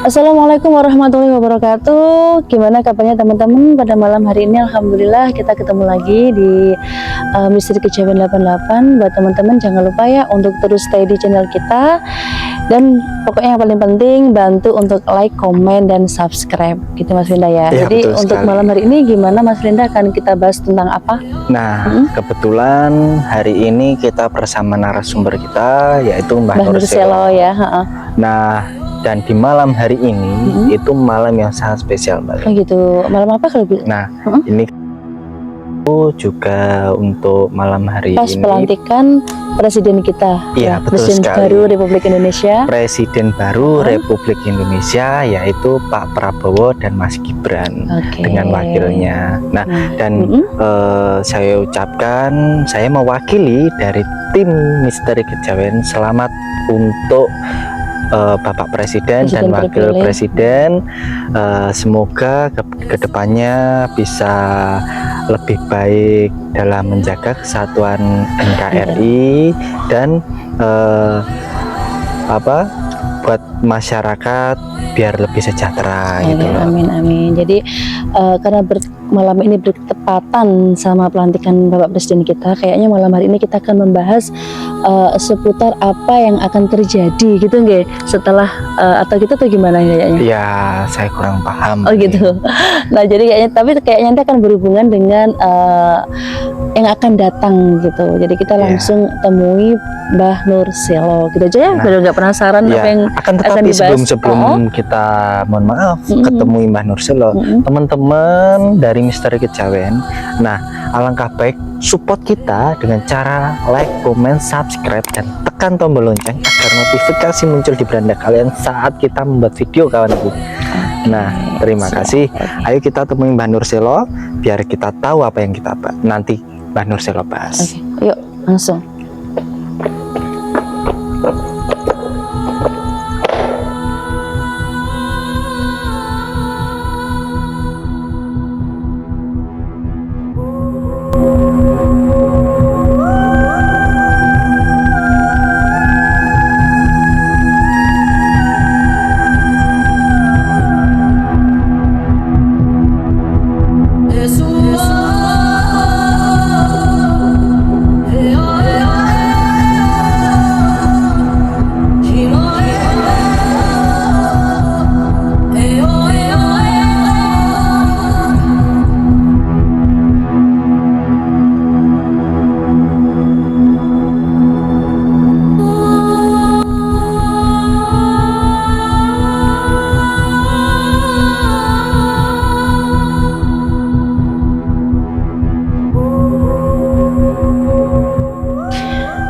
Assalamualaikum warahmatullahi wabarakatuh. Gimana kabarnya teman-teman pada malam hari ini? Alhamdulillah kita ketemu lagi di Misteri Kejawen 88. Buat teman-teman jangan lupa ya untuk terus stay di channel kita. Dan pokoknya yang paling penting bantu untuk like, komen, dan subscribe gitu Mas Linda ya. Jadi untuk malam hari ini gimana Mas Linda, akan kita bahas tentang apa? Nah kebetulan hari ini kita bersama narasumber kita yaitu Mbah Nurselo ya. Nah dan di malam hari ini itu malam yang sangat spesial Mbak. Oh gitu, malam apa kalau Nah ini juga untuk malam hari pas ini pelantikan presiden kita. Iya betul presiden sekali. baru Republik Indonesia. Presiden baru Republik Indonesia yaitu Pak Prabowo dan Mas Gibran dengan wakilnya. Nah dan saya ucapkan, saya mewakili dari tim Misteri Kejawen selamat untuk Bapak Presiden dan Wakil Presiden. Semoga kedepannya bisa lebih baik dalam menjaga kesatuan NKRI dan buat masyarakat biar lebih sejahtera gitu loh. Amin amin. Jadi karena malam ini bertepatan sama pelantikan Bapak Presiden kita, kayaknya malam hari ini kita akan membahas seputar apa yang akan terjadi gitu nggak setelah atau gitu atau gimana kayaknya? Ya saya kurang paham. Oh gitu. Nah jadi kayaknya nanti akan berhubungan dengan yang akan datang gitu. Jadi kita langsung temui Mbah Nurselo gitu aja ya. Baru nggak penasaran apa yang akan dibahas. Sebelum kita mohon maaf ketemu Mbah Nurselo, teman-teman dari Misteri Kejawen. Nah alangkah baik support kita dengan cara like, comment, subscribe, dan tekan tombol lonceng agar notifikasi muncul di beranda kalian saat kita membuat video kawanku. Nah terima kasih. Ayo kita temui Mbah Nurselo biar kita tahu apa yang kita nanti Mbah Nurselo bahas. Yuk langsung.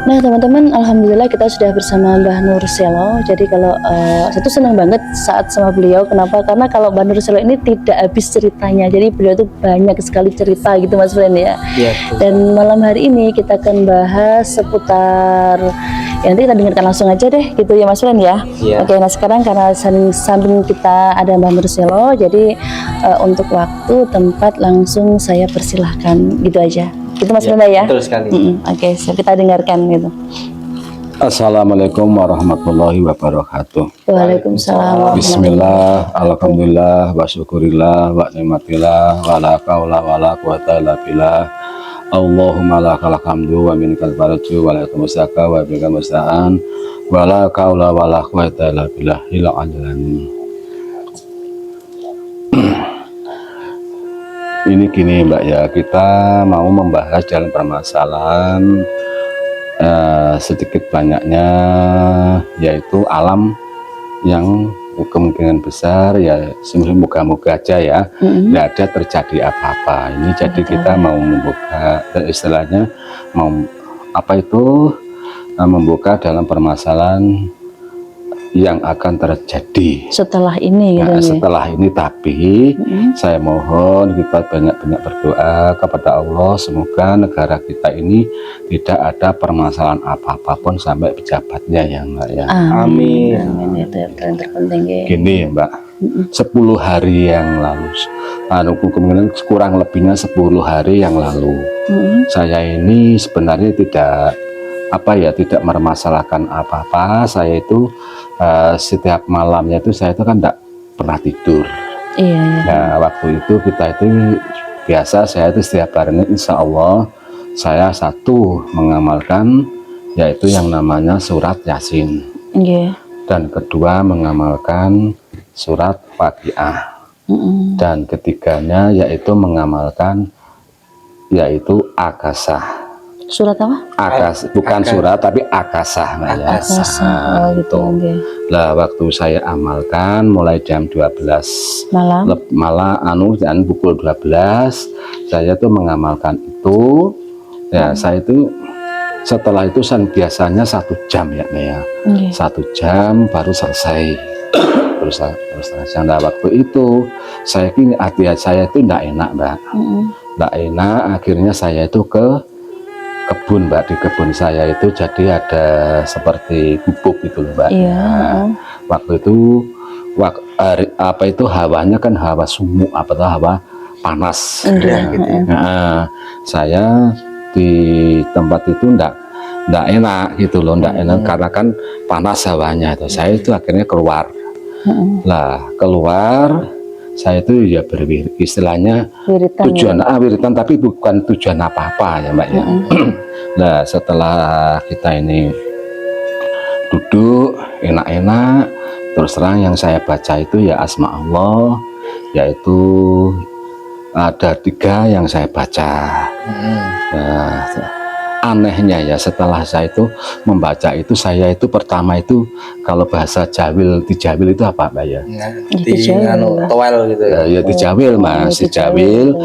Nah teman-teman, alhamdulillah kita sudah bersama Mbah Nurselo. Jadi kalau saya tuh senang banget saat sama beliau. Kenapa? Karena kalau Mbah Nurselo ini tidak habis ceritanya. Jadi beliau tuh banyak sekali cerita gitu Mas Fren ya. Dan malam hari ini kita akan bahas seputar nanti kita dengarkan langsung aja deh gitu ya Mas Fren ya. Oke, nah sekarang karena samping kita ada Mbah Nurselo, jadi untuk waktu tempat langsung saya persilahkan gitu aja. Itu Mas Linda ya? Betul sekali. Oke, kita dengarkan gitu. Assalamualaikum warahmatullahi wabarakatuh. Waalaikumsalam. Bismillah, alhamdulillah, wa syukurillah, wa ni'matillah, wa la qawla wa la quwata illa billah. Allahumma lakal hamdu wa minkal faraju wa la tumusaka wa bika musta'an wa la qawla wa la quwata illa billah. Ini gini Mbak ya, kita mau membahas dalam permasalahan sedikit banyaknya, yaitu alam yang kemungkinan besar ya semoga-moga aja ya tidak ada terjadi apa-apa. Ini jadi kita mau membuka istilahnya mau apa itu membuka dalam permasalahan yang akan terjadi setelah ini gitu nah, ya. setelah ini, tapi saya mohon kita banyak-banyak berdoa kepada Allah, semoga negara kita ini tidak ada permasalahan apa-apa pun sampai pejabatnya ya Mbak ya. Amin. Amin. Itu yang paling terpenting ya. Gini ya Mbak, 10 hari yang lalu, kemungkinan kurang lebihnya 10 hari yang lalu, saya ini sebenarnya tidak tidak mermasalahkan apa-apa. Saya itu setiap malamnya itu saya itu kan tidak pernah tidur. Iya, iya. Nah waktu itu kita itu biasa, saya itu setiap harinya insya Allah saya satu mengamalkan yaitu yang namanya surat Yasin, dan kedua mengamalkan surat Waqiah, dan ketiganya yaitu mengamalkan yaitu Akasah. Surat apa? Bukan surat tapi Akasah Mbak ya. Oh, gitu. Lah waktu saya amalkan mulai jam 12 malam dan pukul 12 saya tuh mengamalkan itu ya. Saya itu setelah itu biasanya 1 jam ya Mbak ya. 1 jam baru selesai. terus nah, waktu itu saya kini hati saya itu tidak enak Mbak. Tidak enak, akhirnya saya itu ke kebun Mbak. Di kebun saya itu jadi ada seperti gubuk gitu loh Mbak. Nah, waktu itu hawanya kan hawa sumuk, hawa panas gitu. Nah, saya di tempat itu ndak enak gitu loh, ndak enak karena kan panas hawanya itu. Saya itu akhirnya keluar. Lah keluar saya itu ya istilahnya tujuan wiritan, tapi bukan tujuan apa-apa ya Mbak ya. Nah setelah kita ini duduk enak-enak, terus terang yang saya baca itu ya asma Allah, yaitu ada 3 yang saya baca. Nah anehnya ya setelah saya itu membaca itu, saya itu pertama itu kalau bahasa Jawil, dijawil itu apa Mbak ya? Towel gitu ya. Ya dijawil Mas, dijawil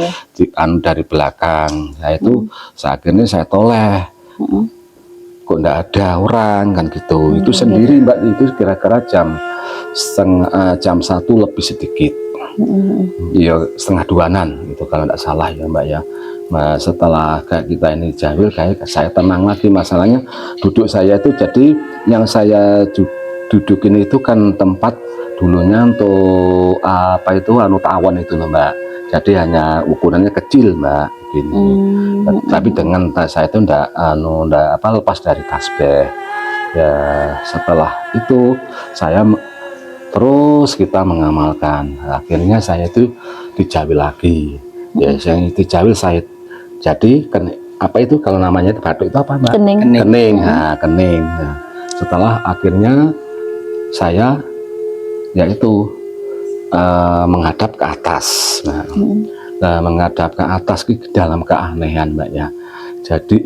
dari belakang. Saya itu akhirnya saya toleh. Kok enggak ada orang kan gitu. Itu sendiri Mbak, itu kira-kira jam 1 lebih sedikit. Iya 1:30 itu kalau enggak salah ya Mbak ya. Nah setelah kayak kita ini jawil, kayak saya tenang lagi. Masalahnya duduk saya itu, jadi yang saya dudukin itu kan tempat dulunya untuk tawon itu loh Mbak. Jadi hanya ukurannya kecil Mbak gini. Tapi dengan saya itu ndak lepas dari tasbih. Ya setelah itu saya terus kita mengamalkan. Akhirnya saya itu dijawil lagi. Ya yang dijawil saya jadi kalau namanya itu batuk itu apa Mbak? Kening. Nah, kening. Nah, setelah akhirnya saya yaitu menghadap ke atas. Nah, menghadap ke atas ke dalam keanehan Mbak ya. Jadi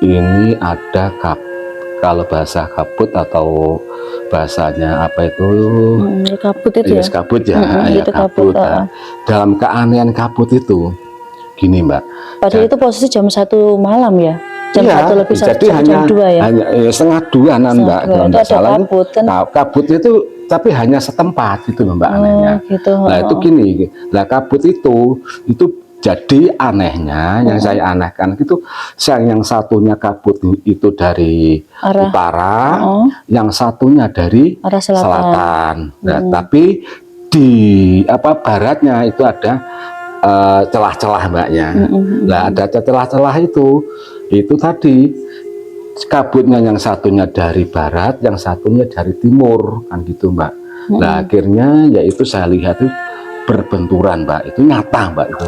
ini ada kalau bahasa kabut atau bahasanya apa itu kabut itu ya? Kabut ya, ya kabut. Nah, dalam keanehan kabut itu gini Mbak. Padahal itu posisi jam 1 malam ya. Jam 1 lebih jadi jam 2 ya. Hanya 1:30 Mbak. Kalau itu ada salah, kabut kan. Nah, kabut itu tapi hanya setempat gitu Mbak anehnya. Gitu. Nah itu gini, lah kabut itu jadi anehnya yang saya anehkan itu yang satunya kabut itu dari utara, yang satunya dari arah selatan. Nah tapi di baratnya itu ada celah-celah Mbaknya. Nah ada celah-celah itu tadi kabutnya yang satunya dari barat, yang satunya dari timur kan gitu Mbak. Nah akhirnya yaitu saya lihat itu berbenturan Mbak, itu nyata Mbak itu.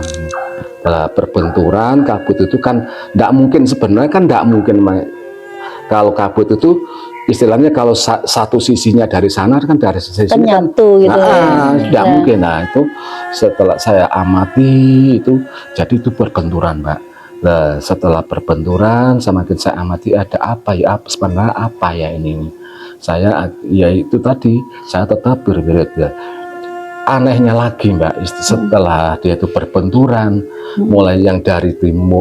Nah, berbenturan kabut itu kan tidak mungkin, sebenarnya kan tidak mungkin kalau kabut itu istilahnya kalau satu sisinya dari sana kan dari sisi Kan sini kan nyatu gitu tidak mungkin. Nah itu setelah saya amati itu jadi itu berbenturan Mbak. Nah, setelah berbenturan semakin saya amati ada apa ya, sebenarnya apa ya ini. Saya ya itu tadi saya tetap berbelit ya. Anehnya lagi Mbak, setelah dia itu berbenturan, mulai yang dari timur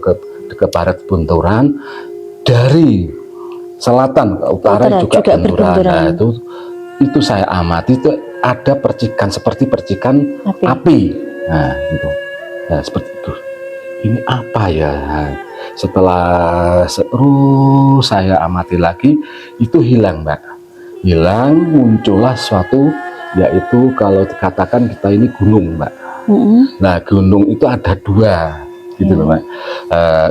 ke barat benturan, dari selatan ke utara juga benturan. Nah, itu saya amati itu ada percikan seperti percikan api. Nah, itu. Nah, seperti itu. Ini apa ya? Nah, setelah saya amati lagi, itu hilang Mbak. Hilang, muncullah suatu, yaitu kalau dikatakan kita ini gunung Mbak. Nah gunung itu ada dua gitu loh Mbak.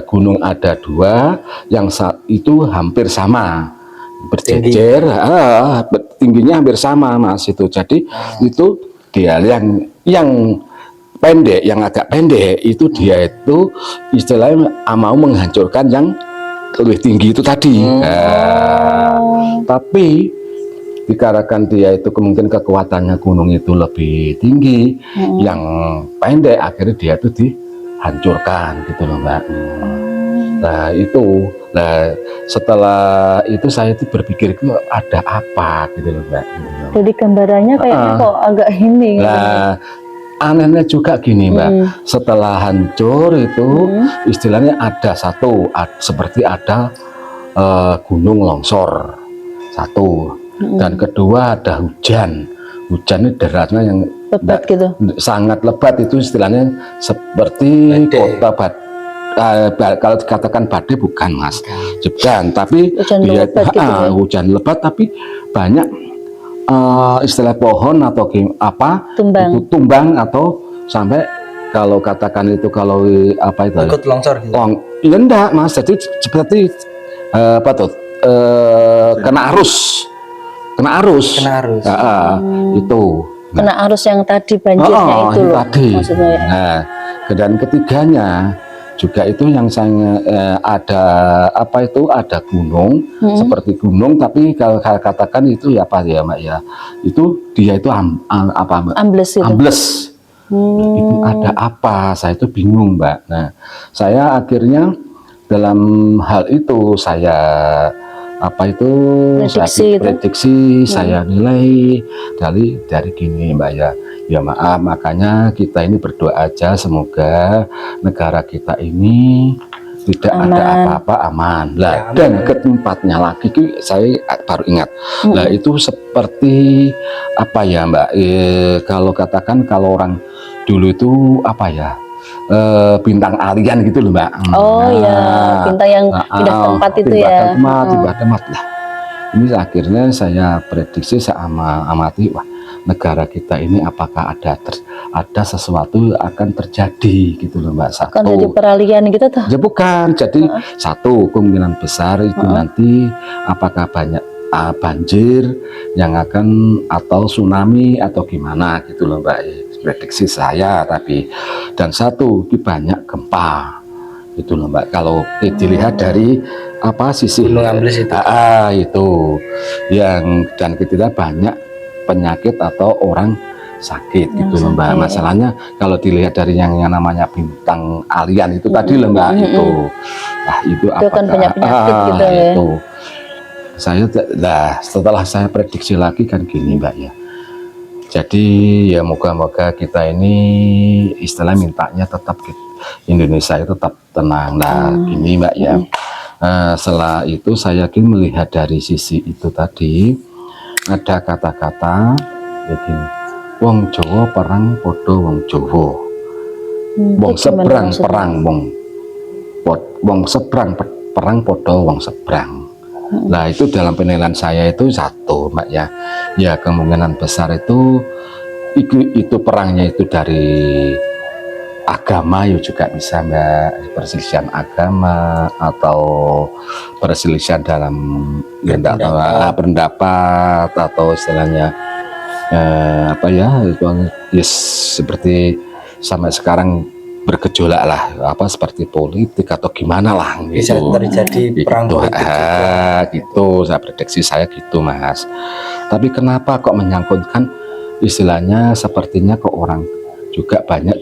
Gunung ada dua yang itu hampir sama, berjejer, tingginya hampir sama Mas itu. Jadi itu dia yang pendek, yang agak pendek itu dia itu istilahnya mau menghancurkan yang lebih tinggi itu tadi. Tapi dikarenakan dia itu kemungkinan kekuatannya gunung itu lebih tinggi, yang pendek akhirnya dia itu dihancurkan gitu loh Mbak. Nah itu, setelah itu saya itu berpikir itu ada apa gitu loh Mbak. Jadi gambarannya kayaknya kok agak ini. Nah anehnya juga gini Mbak, setelah hancur itu istilahnya ada seperti ada gunung longsor satu. Dan kedua ada hujan ini derasnya yang lebat gitu, sangat lebat, itu istilahnya seperti kota kalau dikatakan badai bukan Mas, bukan, tapi dia hujan lebat tapi banyak istilah pohon atau itu tumbang atau sampai kalau katakan itu kalau apa itu ikut longsor gitu. Ya enggak Mas, jadi seperti apa tuh kena arus itu kena arus yang tadi banjirnya itu loh tadi. Maksudnya ya. Nah dan ketiganya juga itu yang saya ada apa itu ada gunung seperti gunung, tapi kalau katakan itu ya apa ya Mbak ya, itu dia itu ambles gitu. Itu ada apa, saya itu bingung Mbak. Nah saya akhirnya dalam hal itu saya prediksi saya nilai dari gini Mbak ya. Ya maaf, makanya kita ini berdoa aja semoga negara kita ini tidak ada apa-apa, aman lah. Dan ke tempatnya lagi saya baru ingat lah, itu seperti apa ya Mbak, kalau katakan kalau orang dulu itu apa ya, bintang alien gitu loh Mbak. Ya bintang yang pindah tempat itu ya. Pindah tempat lah. Ini akhirnya saya prediksi, saya amati, wah negara kita ini apakah ada sesuatu akan terjadi gitu loh Mbak. Satu kan jadi peralihan gitu tuh ya, bukan jadi satu kemungkinan besar itu nanti apakah banyak banjir yang akan atau tsunami atau gimana gitu loh Mbak, prediksi saya. Tapi dan satu banyak gempa gitu loh Mbak, kalau dilihat dari sisi Gunung Ambles itu itu yang, dan kita banyak penyakit atau orang sakit gitu loh Mbak. Masalahnya kalau dilihat dari yang namanya bintang alien itu tadi loh Mbak, itu apakah kan banyak penyakit gitu ya. Itu saya setelah saya prediksi lagi kan gini Mbak ya, jadi ya moga-moga kita ini istilah mintanya tetap Indonesia itu tetap tenang lah gini Mbak ya. Setelah itu saya melihat dari sisi itu tadi ada kata-kata begini, wong Jawa perang podo wong Jawa, wong seberang perang wong seberang perang podo wong seberang. Nah itu dalam penilaian saya itu satu Mbak ya, ya kemungkinan besar itu perangnya itu dari agama ya juga bisa Mbak, perselisihan agama atau perselisihan dalam pendapat atau istilahnya seperti sampai sekarang bergejolak lah, apa seperti politik atau gimana lah gitu. Bisa terjadi perang Gitu, politik juga. gitu, saya prediksi saya gitu Mas. Tapi kenapa kok menyangkutkan istilahnya sepertinya ke orang juga banyak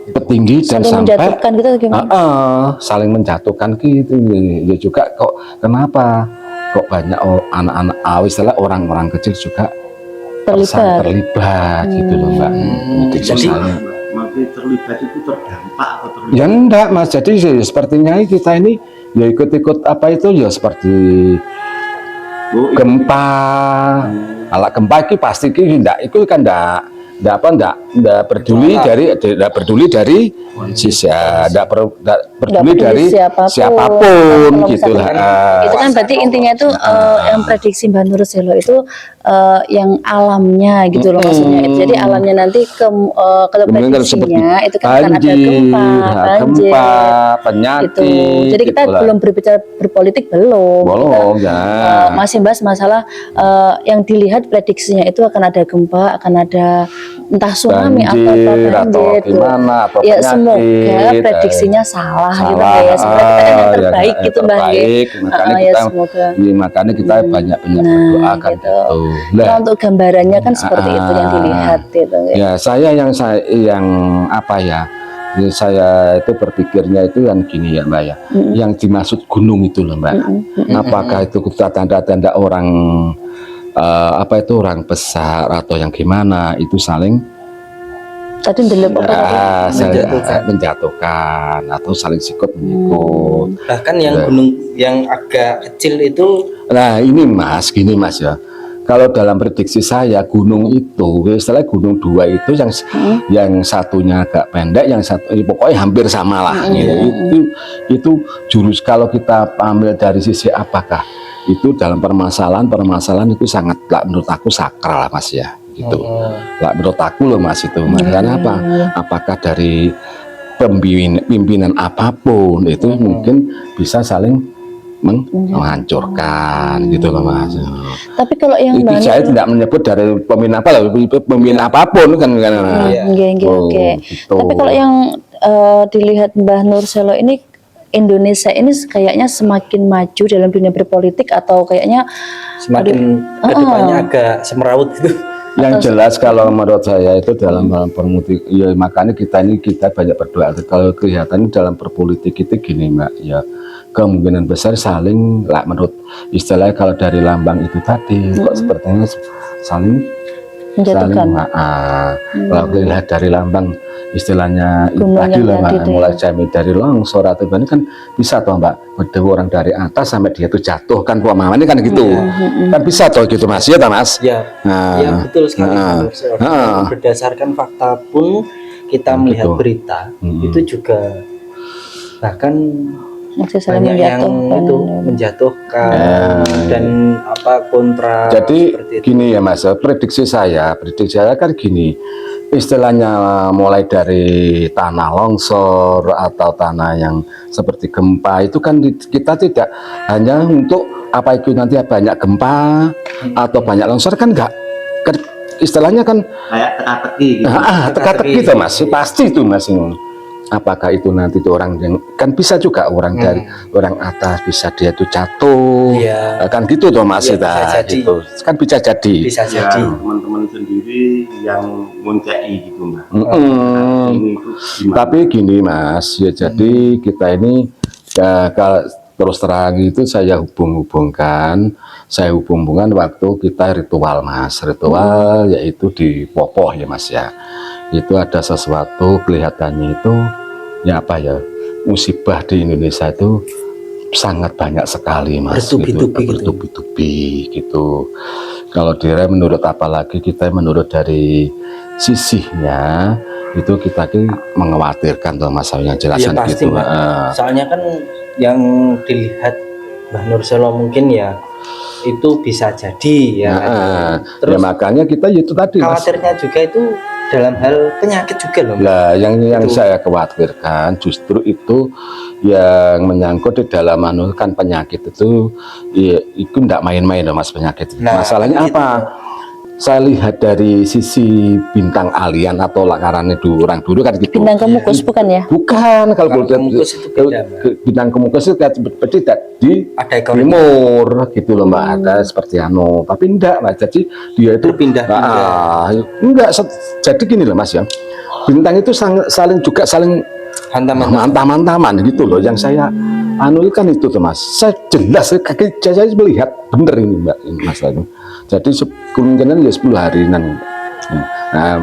petinggi dan Sampai sampai menjatuhkan gitu atau gimana? saling menjatuhkan gitu ya juga kok kenapa kok banyak anak-anak istilah orang-orang kecil juga terlibat gitu loh Mbak. Jadi Maksudnya terlibat itu terdampak atau terlibat? Ya enggak Mas, jadi sepertinya kita ini ya ikut-ikut apa itu ya seperti gempa. Ala gempa itu pasti enggak, itu kan enggak peduli dari sisi, enggak peduli dari siapapun gitu lah. Itu kan berarti intinya itu yang prediksi Mbak Nur Selo itu yang alamnya gitu loh maksudnya. Jadi alamnya nanti kalau prediksinya itu kan akan ada gempa, banjir, penyakit. gitu. Jadi kita gitu lah. belum berbicara berpolitik belum. Kita, ya. masih bahas masalah yang dilihat prediksinya itu akan ada gempa, akan ada entah tsunami atau apa banjir tuh. Atau Ya penyakit, semoga prediksinya salah gitu ya. Semoga kita kan yang terbaik ya, gitu Mbak. makanya Ya kita semoga. makanya kita banyak-banyak berdoa kan gitu. gitu. Nah, untuk gambarannya kan seperti itu yang dilihat gitu. Ya, yang apa ya? Saya itu berpikirnya itu yang gini ya Mbak ya. Yang dimaksud gunung itu loh Mbak. Apakah itu tanda-tanda orang apa itu orang besar atau yang gimana itu saling Tadi ndelok apa tadi? menjatuhkan atau saling sikut menyikut. Bahkan yang gunung yang agak kecil itu, Nah ini Mas, gini Mas ya. Kalau dalam prediksi saya gunung itu, istilah gunung dua itu yang satunya agak pendek, yang satu pokoknya hampir sama lah. Gitu. Itu jurus kalau kita ambil dari sisi apakah itu dalam permasalahan itu sangat menurut aku sakral Mas ya. Gitu. Menurut aku loh Mas itu. Karena apa? Apakah dari pimpinan apapun itu mungkin bisa saling menghancurkan gitu loh Mas. Tapi kalau yang Itu saya tidak menyebut dari pemimpin apa lah, pemimpin apapun kan. Oke. Gitu. Tapi kalau yang dilihat Mbah Nur Selo ini, Indonesia ini kayaknya semakin maju dalam dunia berpolitik atau kayaknya semakin kedepannya agak semeraut gitu. Yang jelas kalau menurut saya itu dalam berpolitik, ya makanya kita banyak berdoa. Kalau kelihatan dalam berpolitik itu gini Mbak, ya kemungkinan besar saling lah menurut istilahnya kalau dari lambang itu tadi kok sepertinya saling menjatuhkan. Kalau dilihat dari lambang istilahnya tadi lah Mbak, mulai dari longsor atau ini kan bisa toh Mbak, berdua orang dari atas sampai dia itu jatuh kan pemahamannya kan gitu. Kan bisa toh gitu Mas, ya toh Mas? Ya, ya betul sekali. Berdasarkan fakta pun kita melihat berita itu juga bahkan masih saling banyak yang itu menjatuhkan dan apa kontra. Jadi gini ya Mas, prediksi saya kan gini, istilahnya mulai dari tanah longsor atau tanah yang seperti gempa itu kan kita tidak hanya untuk apa itu nanti banyak gempa atau banyak longsor kan enggak, istilahnya kan Kayak teka-teki gitu. teka-teki itu Mas, pasti itu Mas. Apakah itu nanti itu orang yang kan bisa juga orang dari orang atas bisa dia tuh jatuh, kan gitu tuh Mas, gitu kan bisa jadi. Bisa jadi. Teman-teman sendiri yang muncai gitu Mbak. Ini itu gimana? Tapi gini Mas, ya jadi kita ini kalau terus terang itu saya hubungkan waktu kita ritual Mas, yaitu di Popoh ya Mas ya. Itu ada sesuatu kelihatannya itu ya apa ya, musibah di Indonesia itu sangat banyak sekali Mas, bertubi-tubi gitu. Kalau dia menurut apalagi kita menurut dari sisihnya itu kita mengkhawatirkan tuh Mas yang jelasan ya, pasti, gitu. Soalnya kan yang dilihat Mbah Nur Selo mungkin ya itu bisa jadi ya. Terus ya makanya kita itu tadi khawatirnya Mas, juga itu dalam hal penyakit juga loh. Nah, yang saya khawatirkan justru itu yang menyangkut di dalam kan penyakit itu ya, itu enggak main-main loh Mas penyakit. Masalahnya apa? saya lihat dari sisi bintang alien atau lakarannya dulu orang dulu kan gitu. Bintang kemukus bukan ya? Bukan, kalau kemukus itu beda, bintang kemukus itu kayak seperti di Ada ekor timur gitu loh Mbak, ada seperti tapi enggak Mbak, jadi dia itu berpindah-pindah. Enggak, jadi gini loh Mas ya, bintang itu saling hantam-hantaman gitu loh. Yang saya kan itu tuh Mas, saya jelas kaki saya melihat bener ini Mbak, ini Mas itu. Jadi kemungkinan ya 10 hari nanti. Nah,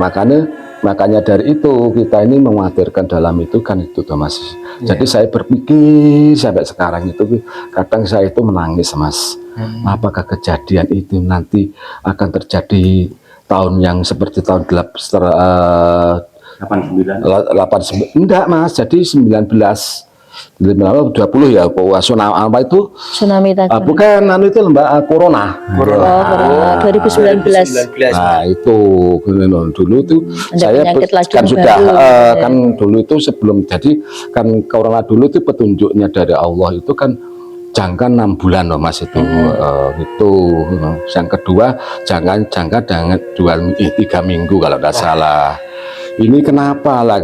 makanya dari itu kita ini mengkhawatirkan dalam itu kan itu tuh Mas. Jadi saya berpikir sampai sekarang itu kadang saya itu menangis Mas. Apakah kejadian itu nanti akan terjadi tahun yang seperti tahun 89 enggak Mas, jadi 20 ya, apa itu Tsunami tadi. bukan itu Mbak, corona. Corona 2019. Nah itu dulu tuh Ada saya penyakit lagi kan yang sudah baru, kan dulu itu sebelum jadi kan corona dulu itu petunjuknya dari Allah itu kan jangka 6 bulan loh Mas itu. Itu yang kedua jangan 2 3 minggu kalau tidak salah. Ini kenapa lah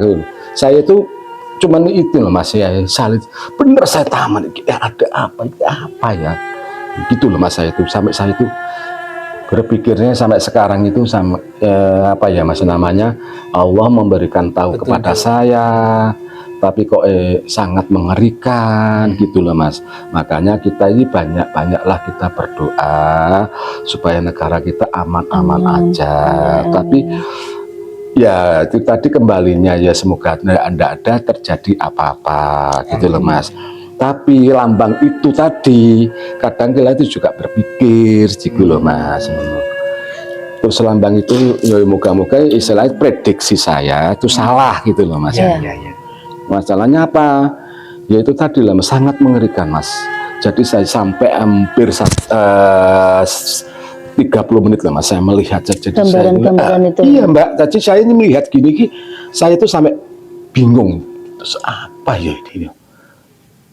saya itu cuman itu loh Mas ya, salit bener saya taman ada apa ya gitu loh Mas. Saya itu sampai saya itu berpikirnya sampai sekarang itu sama apa ya Mas namanya, Allah memberikan tahu kepada saya tapi kok sangat mengerikan gitu loh Mas. Makanya kita ini banyak-banyaklah kita berdoa supaya negara kita aman-aman aja. Tapi ya itu tadi kembalinya ya semoga tidak ada terjadi apa-apa gitu loh Mas. Tapi lambang itu tadi kadang kita itu juga berpikir gitu loh Mas. Terus lambang itu ya moga-moga istilahnya prediksi saya itu salah gitu loh Mas. Masalahnya apa? Ya itu tadi lah Mas, sangat mengerikan Mas. Jadi saya sampai hampir 30 menit lah Mas saya melihat gambaran itu. Iya Mbak, tadi saya ini melihat gini saya itu sampai bingung, terus apa ya ini?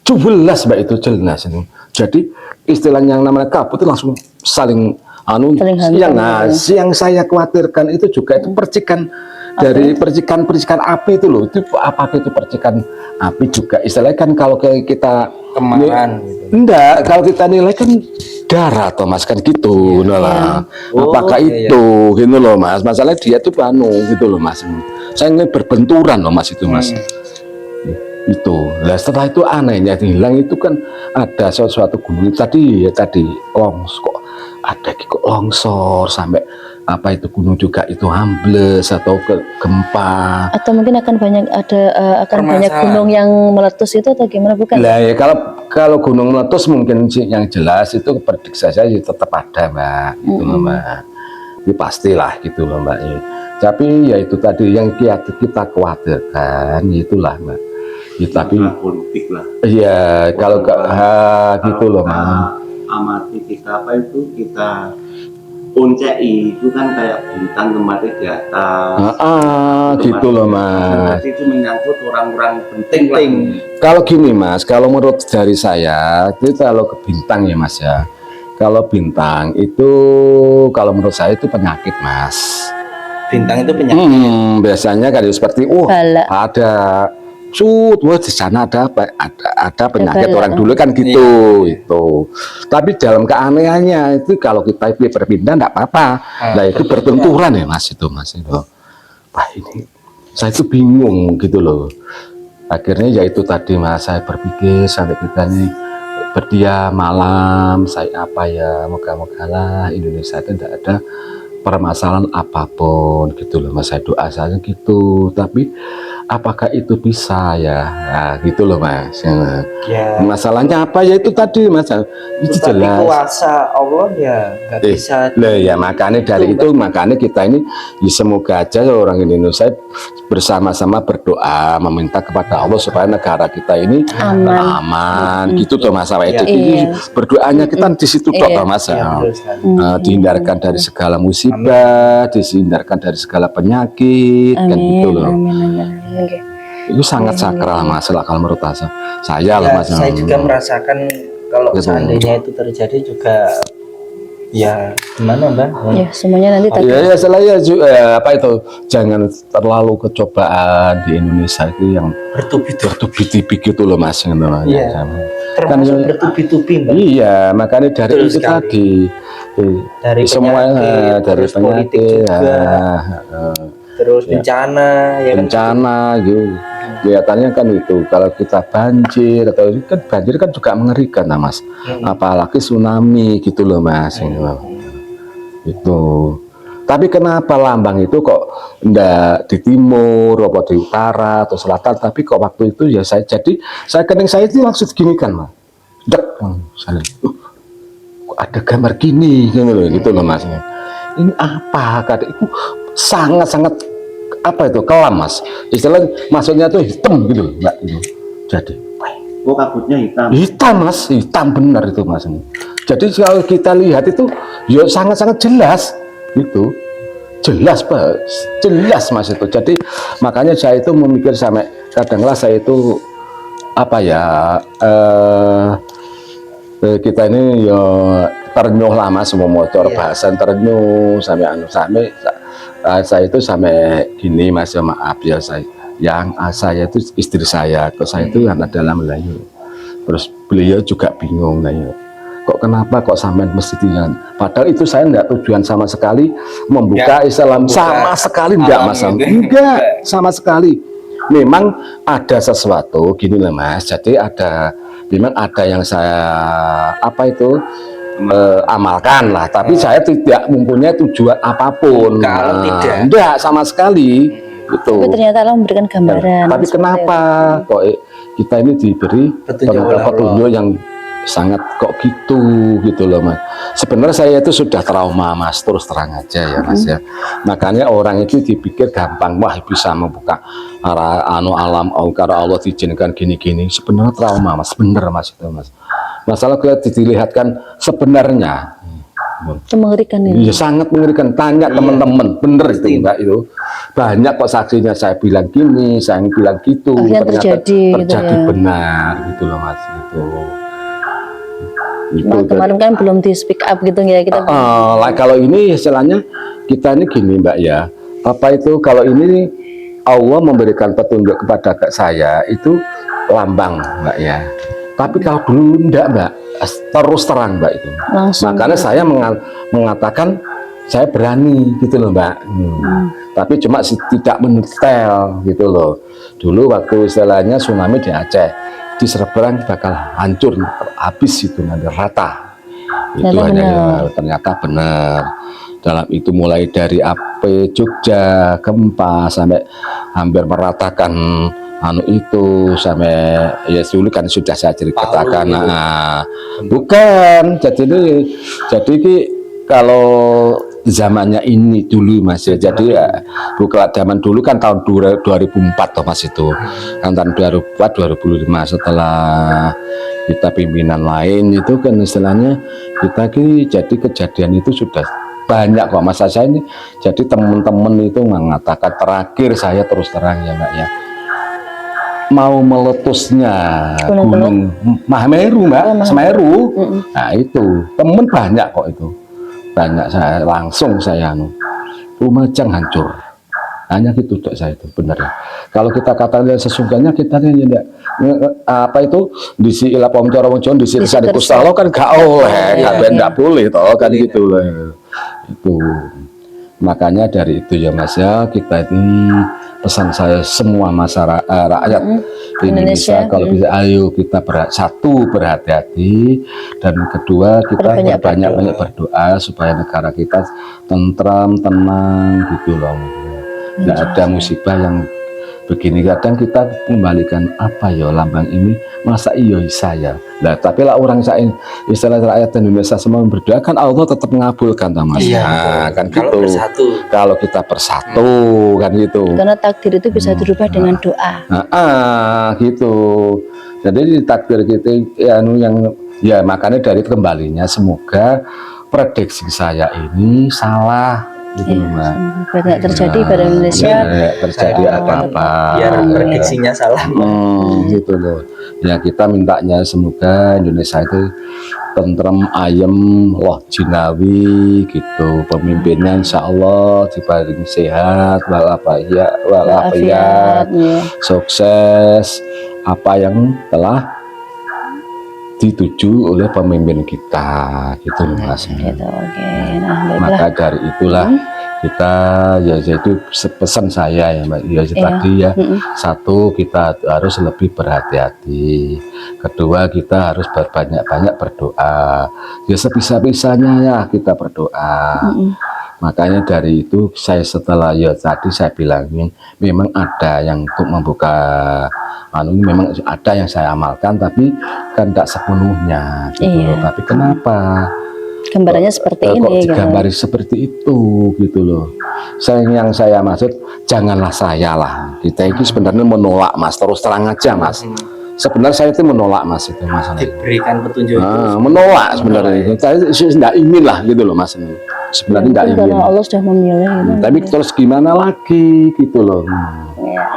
Jelas Mbak, itu jelas ini. Jadi istilahnya yang namanya kabut itu langsung saling yang saya khawatirkan itu juga itu percikan dari percikan api itu loh. Itu apa itu percikan api juga istilahnya kan kalau kita kemarin enggak, kalau kita nilai kan darah atau Mas kan gitu lah. Apakah itu gitu loh Mas, masalahnya dia tuh gitu loh Mas, saya ingin berbenturan loh Mas itu Mas. Itu lah setelah itu anehnya hilang itu kan ada sesuatu gunung tadi longsor, kok ada kok longsor sampai apa itu gunung juga itu ambles atau gempa atau mungkin akan banyak banyak gunung yang meletus itu atau gimana bukan? Lah ya kalau gunung meletus mungkin sih yang jelas itu prediksi saya tetap ada Mbak gitu loh Mbak. Itu pastilah gitu loh Mbak. Tapi ya itu tadi yang kita khawatirkan itulah Mbak. Ya, tapi politik lah. Iya kalau gitu loh Mbak. Amati kita apa itu kita puncai itu kan kayak bintang kemarin di atas. Gitu loh Mas. Itu menyangkut orang-orang penting. Kalau gini Mas, kalau menurut dari saya itu kalau ke bintang ya Mas ya. Kalau bintang itu kalau menurut saya itu penyakit Mas. Bintang itu penyakit. Biasanya kan seperti ada di sana ada penyakit orang dulu kan gitu itu. Tapi dalam keanehannya itu kalau kita berpindah enggak apa-apa. Nah itu berbenturan ya Mas itu Mas itu. Wah ini saya itu bingung gitu loh. Akhirnya ya itu tadi Mas, saya berpikir sampai kita ini berdiam malam saya apa ya moga-moga lah Indonesia itu tidak ada permasalahan apapun gitu loh Mas. Saya doa saya gitu, tapi apakah itu bisa ya? Nah, gitu loh Mas. Ya. Masalahnya apa ya itu tadi Mas? Itu jelas. Kuasa Allah ya nggak bisa. Ya makanya dari itu makanya kita ini ya, semoga aja orang Indonesia bersama-sama berdoa meminta kepada Allah supaya negara kita ini aman. Gitu tuh Mas. Ini berdoanya kita di situ toh Mas. Dihindarkan dari segala musibah, dihindarkan dari segala penyakit kan gitu loh. Itu sangat sakral masalah kalau menurut saya lah Mas. Saya juga merasakan kalau seandainya itu terjadi juga Ya, gimana Mbak? Ya, semuanya nanti tadi. Ya selain apa itu, jangan terlalu kecobaan di Indonesia itu yang bertubi-tubi gitu loh Mas. Iya. Termasuk bertubi-tubi Mbak. Iya, makanya dari Betul itu sekali. tadi Dari semuanya penyakit, dari terus politik penyakit, juga. Terus Ya. bencana, ya kan? bencana gitu. Kelihatannya kan itu kalau kita banjir atau kan banjir kan juga mengerikan nah Mas. Apalagi tsunami gitu loh Mas. Itu. Tapi kenapa lambang itu kok enggak di timur, apa di utara atau selatan? Tapi kok waktu itu ya saya kening saya itu langsung gini kan Mas. Dek, misalnya, kok ada gambar gini gitu loh Mas. Ini apa? Kata itu sangat-sangat apa itu kelam Mas. Istilahnya maksudnya tuh hitam gitu Mbak itu. Jadi Oh, kabutnya hitam. hitam Mas, hitam benar itu Mas. Jadi kalau kita lihat itu ya sangat-sangat jelas gitu. Jelas Pak, jelas Mas itu. Jadi makanya saya itu memikir sampai kadanglah saya itu apa ya kita ini ya ternyuh lama semua motor bahasan ternyuh sampai saya itu sampai gini Mas ya maaf ya saya itu istri saya kok saya itu anak dalam Melayu terus beliau juga bingung lah ya kok kenapa kok sampean mesti tinggal padahal itu saya enggak tujuan sama sekali membuka Islam sama sekali enggak Mas enggak sama sekali memang ada sesuatu gini lah Mas jadi memang ada yang saya apa itu amalkan lah tapi saya tidak mempunyai tujuan apapun Kalau tidak sama sekali gitu. Tapi ternyata Allah memberikan gambaran. Tapi kenapa kok kita ini diberi petunjuk yang sangat kok gitu loh Mas. Sebenarnya saya itu sudah trauma Mas, terus terang aja ya Mas ya. Makanya orang itu dipikir gampang, wah bisa membuka alam karena Allah diizinkan gini-gini. Sebenarnya trauma Mas, bener Mas itu Mas. Masalah kalau dilihatkan sebenarnya itu mengerikan ini. ya sangat mengerikan. Tanya teman-teman, bener itu enggak itu. Banyak kok saksinya saya bilang gini, saya bilang gitu. Akhirnya Ternyata terjadi gitu ya. benar gitu loh Mas gitu. Nah, kemarin kan belum di speak up gitu ya kita. Lah kalau ini istilahnya kita ini gini Mbak ya. Apa itu kalau ini Allah memberikan petunjuk kepada saya itu lambang Mbak ya. Tapi kalau dulu enggak Mbak, terus terang Mbak itu. Langsung. Makanya saya mengatakan saya berani gitu loh Mbak. Tapi cuma tidak mendetail gitu loh. Dulu waktu istilahnya tsunami di Aceh, di Serberang bakal hancur habis itu nanti rata. Itu ternyata benar. Dalam itu mulai dari AP Jogja, gempa sampai hampir meratakan itu sampai ya dulu kan sudah saya ceritakan. Bukan jadi kalau zamannya ini dulu Mas ya. Jadi ya bukan zaman dulu kan tahun 2004 toh Mas itu. Kan tahun 2004 2005 setelah kita pimpinan lain itu kan istilahnya kita jadi kejadian itu sudah banyak kok Mas saya ini. Jadi teman-teman itu mengatakan terakhir saya terus terang ya Mbak ya. Mau meletusnya Gunung Mahameru Mbak, Semeru. Nah itu temen banyak kok itu. Banyak saya langsung Lumajang hancur. Hanya gitu saya itu benar ya. Kalau kita katakan sesungguhnya kita ini apa itu disi ilap om cara wong Jawa disi kesane Gusti kan gak oleh, gak boleh toh kan gitu loh. Itu. Makanya dari itu ya Mas ya kita ini pesan saya semua masyarakat rakyat Indonesia kalau bisa ayo kita berhati-hati dan kedua kita banyak berdoa supaya negara kita tentram tenang gitu loh. Nggak ada musibah yang begini. Kadang kita kembalikan apa ya lambang ini masa iya saya lah tapi lah orang saya istilah rakyat Indonesia semua berdoa kan Allah tetap mengabulkan Mas kan gitu kalau kita bersatu kan gitu karena takdir itu bisa dirubah dengan doa gitu jadi takdir kita yang makanya dari kembalinya semoga prediksi saya ini salah gitu loh Mas. Biar nggak terjadi pada Indonesia Terjadi apa-apa. Biar prediksinya salah. Gitu loh. Ya kita mintanya semoga Indonesia itu tentrem, ayem, loh jinawi gitu. Pemimpinnya insya Allah diberi sehat, walafiat, ya. sukses. Apa yang telah dituju oleh pemimpin kita gitu loh Mas. Gitu, oke. Nah, baiklah. Maka dari itulah kita ya itu pesan saya ya Mbak ya tadi ya. Satu, kita harus lebih berhati-hati. Kedua, kita harus berbanyak-banyak berdoa. Ya sebisa-bisanya ya kita berdoa. Makanya dari itu saya setelah ya tadi saya bilangin memang ada yang untuk membuka ini memang ada yang saya amalkan tapi kan tidak sepenuhnya gitu loh. Tapi kenapa Gambarannya seperti kok ini digambari seperti itu gitu loh. Yang saya maksud janganlah saya lah. Kita itu sebenarnya menolak Mas, terus terang aja Mas. Sebenarnya saya itu menolak Mas itu masalah. Diberikan petunjuk itu. Menolak sebenarnya. Saya tidak ingin lah gitu loh Mas. Sebenarnya tidak ingin. Karena Allah sudah memilih gitu. Tapi terus gimana lagi gitu loh.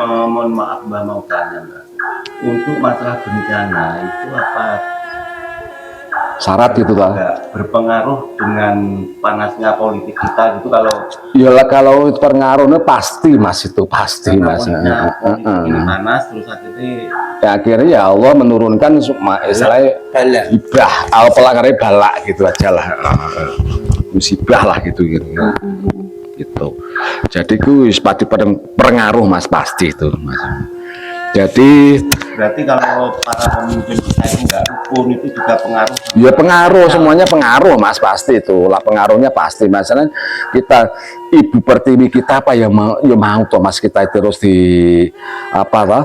Mohon maaf Mbak, mau tanya Mbak, untuk masalah bencana itu apa Syarat gitu lah. berpengaruh dengan panasnya politik kita gitu? Kalau Iyalah kalau pengaruhnya pasti Mas, itu pasti Mas. ini panas terus akhirnya Ya akhirnya ya Allah menurunkan istilahnya Bala. ibrah, pelanggaran balak gitu aja lah. Musibah lah gitu gitu. Jadi ku pasti pengaruh Mas, pasti itu Mas. Jadi berarti kalau para pemimpin kita ini nggak rukun itu juga pengaruh. ya pengaruh, semuanya pengaruh Mas, pasti itu lah, pengaruhnya pasti. Masalah kita ibu pertiwi kita apa yang mau ya mau toh Mas, kita terus di apa toh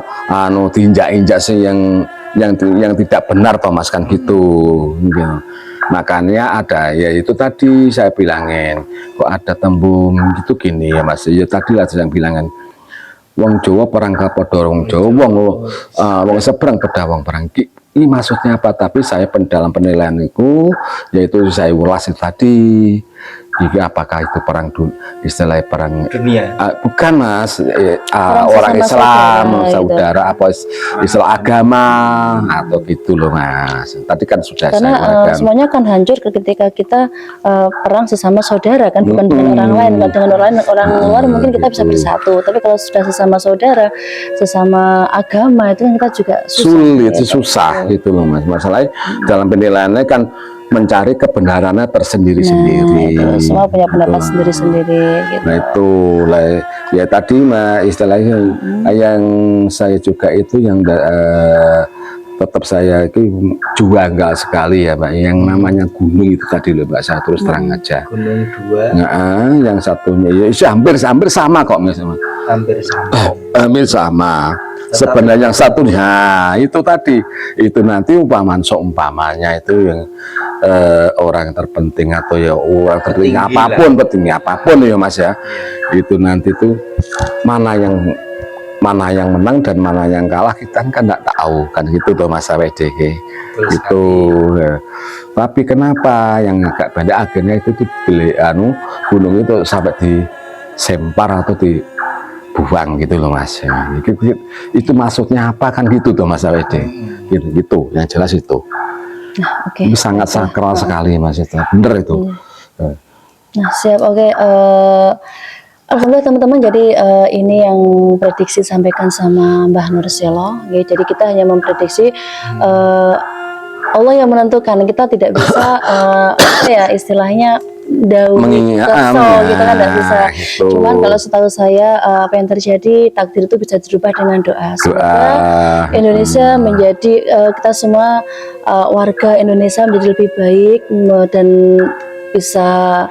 diinjak-injak sih yang tidak benar toh Mas, kan gitu. Makanya ada ya itu tadi saya bilangin, kok ada tembung gitu gini ya Mas, ya tadi lah saya bilangin wong Jawa perang kapodo wong Jawa, wong seberang kedah wong perang. Ini maksudnya apa? Tapi saya dalam penilaian itu, yaitu saya ulas itu tadi. Jika apakah itu perang istilah perang Dunia. bukan Mas, sesama orang Islam, saudara, gitu. apa istilah agama atau gitu loh Mas. Tadi kan sudah Karena saya uraikan. semuanya kan hancur ketika kita perang sesama saudara kan, bukan dengan orang lain. Kalau dengan orang luar mungkin kita bisa bersatu, tapi kalau sudah sesama saudara, sesama agama itu kan kita juga Sulit, gitu. susah gitu loh Mas. Masalahnya dalam penilaiannya kan mencari kebenarannya tersendiri-sendiri. Itu semua punya pendapat Gitu. sendiri-sendiri gitu. Nah itu lah ya tadi istilahnya yang saya juga itu yang tetap saya itu janggal sekali ya Mbak, yang namanya gunung itu tadi loh Mbak, saya terus terang aja. Gunung dua Nah, yang satunya ya hampir sama kok Mas. hampir sama. Hampir sama. Sebenarnya yang satunya itu tadi itu nanti umpamanya itu yang orang terpenting atau ya orang terpenting petinggi apapun ya Mas ya, itu nanti tuh mana yang menang dan mana yang kalah kita kan nggak tahu kan gitu tuh Mas WDG gitu ya. Tapi kenapa yang agak banyak akhirnya itu dibeli gunung itu sampai disempar atau dibuang gitu loh Mas ya. Itu maksudnya apa kan gitu tuh Mas WD gitu yang jelas itu. Nah, oke. Itu sangat sakral sekali Mas, itu bener itu. Nah, siap, oke. Alhamdulillah teman-teman, jadi ini yang prediksi disampaikan sama Mbah Nur Selo. Jadi kita hanya memprediksi, Allah yang menentukan, kita tidak bisa apa ya istilahnya dahulu kesel gitu kan, tidak bisa. Gitu. Cuman kalau setahu saya apa yang terjadi, takdir itu bisa dirubah dengan doa. Semoga Indonesia menjadi kita semua warga Indonesia menjadi lebih baik dan bisa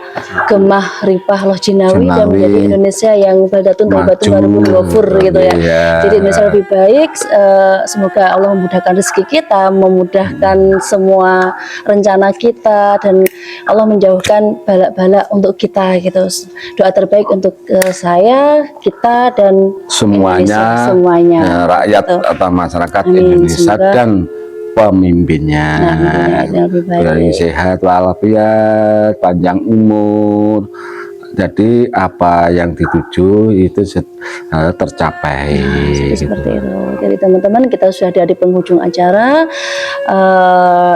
gemah ripah loh jinawi dan menjadi Indonesia yang baldatun thayyibun warabun ghafur gitu ya. Jadi Indonesia lebih baik. Semoga Allah memudahkan rezeki kita, memudahkan semua rencana kita, dan Allah menjauhkan balak-balak untuk kita gitu. Doa terbaik untuk saya, kita, dan semuanya rakyat gitu. atau masyarakat Amin. Indonesia Semoga dan pemimpinnya yang lebih baik. yang sehat walafiat, panjang umur, Jadi apa yang dituju itu tercapai. Seperti itu. Jadi teman-teman, kita sudah ada di penghujung acara.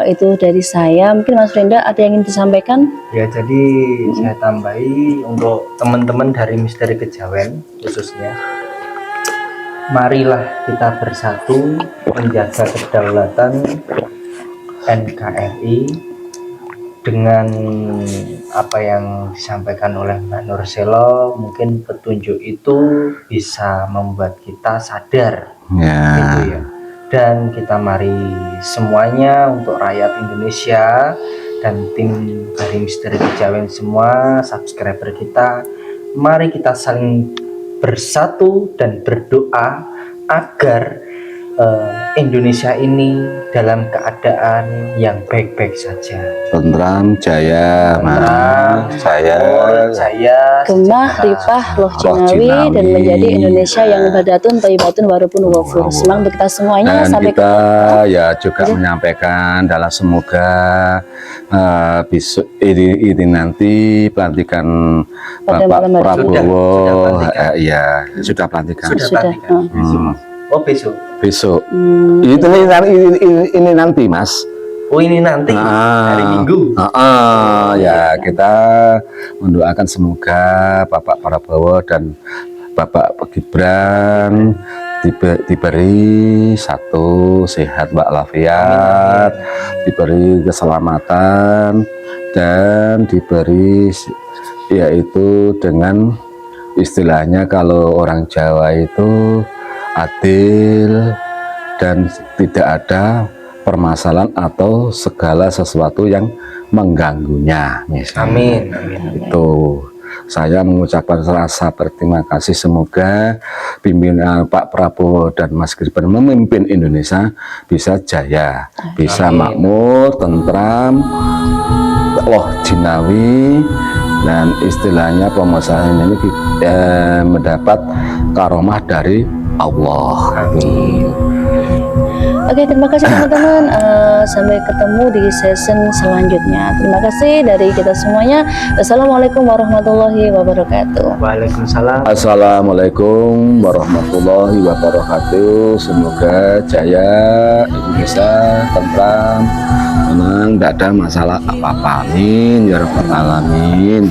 Itu dari saya. Mungkin Mas Frenda ada yang ingin disampaikan? Ya, jadi saya tambahi untuk teman-teman dari Misteri Kejawen khususnya, marilah kita bersatu menjaga kedaulatan NKRI dengan apa yang disampaikan oleh Mbak Nurselo. Mungkin petunjuk itu bisa membuat kita sadar, gitu ya. Dan kita mari semuanya untuk rakyat Indonesia dan tim dari Misteri Kejawen semua, subscriber kita, mari kita saling bersatu dan berdoa agar Indonesia ini dalam keadaan yang baik-baik saja. Tentram, jaya, jaya, Gemah, ripah, loh jinawi, dan menjadi Indonesia yang badatun, thayyibatun, warupun, wafur. Semangat untuk kita semuanya. Dan sampai kita ya juga menyampaikan dalam semoga besok ini nanti pelantikan Pada Bapak malam hari. Prabowo, Sudah sudah pelantikan. Sudah. Oh, besok. Besok. Hmm. Ini nanti, Mas. Oh, ini nanti hari Minggu. Ya, kita mendoakan semoga Bapak Prabowo dan Bapak Gibran diberi satu sehat walafiat, diberi keselamatan, dan diberi yaitu dengan istilahnya kalau orang Jawa itu adil dan tidak ada permasalahan atau segala sesuatu yang mengganggunya, misalnya. Amin. Itu saya mengucapkan rasa berterima kasih, semoga pimpinan Pak Prabowo dan Mas Gibran memimpin Indonesia bisa jaya, bisa makmur, tentram, loh jinawi, dan istilahnya pemasaran ini mendapat karomah dari Allah. Amin. Oke, terima kasih teman-teman. Sampai ketemu di season selanjutnya. Terima kasih dari kita semuanya. Assalamualaikum warahmatullahi wabarakatuh. Waalaikumsalam. Assalamualaikum warahmatullahi wabarakatuh. Semoga jaya, Indonesia tentram, tenang, tidak ada masalah apa-apa. Amin ya rabbal alamin.